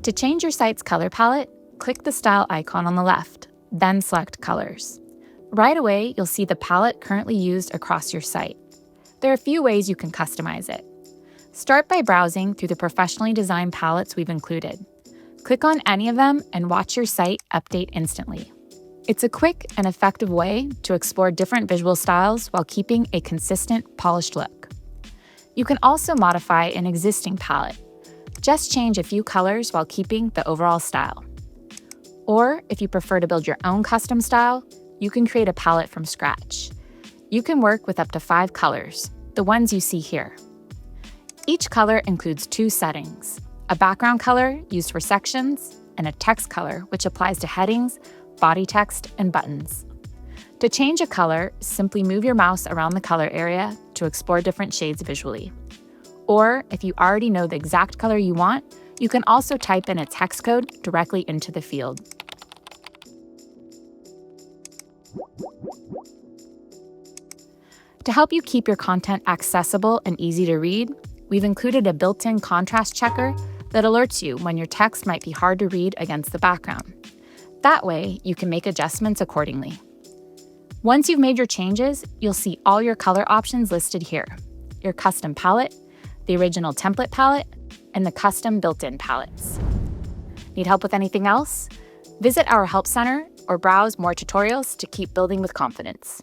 To change your site's color palette, click the style icon on the left, then select Colors. Right away, you'll see the palette currently used across your site. There are a few ways you can customize it. Start by browsing through the professionally designed palettes we've included. Click on any of them and watch your site update instantly. It's a quick and effective way to explore different visual styles while keeping a consistent, polished look. You can also modify an existing palette. Just change a few colors while keeping the overall style. Or if you prefer to build your own custom style, you can create a palette from scratch. You can work with up to 5 colors, the ones you see here. Each color includes 2 settings, a background color used for sections, and a text color which applies to headings, body text, and buttons. To change a color, simply move your mouse around the color area to explore different shades visually. Or if you already know the exact color you want, you can also type in a text code directly into the field. To help you keep your content accessible and easy to read, we've included a built-in contrast checker that alerts you when your text might be hard to read against the background. That way, you can make adjustments accordingly. Once you've made your changes, you'll see all your color options listed here: your custom palette, the original template palette, and the custom built-in palettes. Need help with anything else? Visit our Help Center or browse more tutorials to keep building with confidence.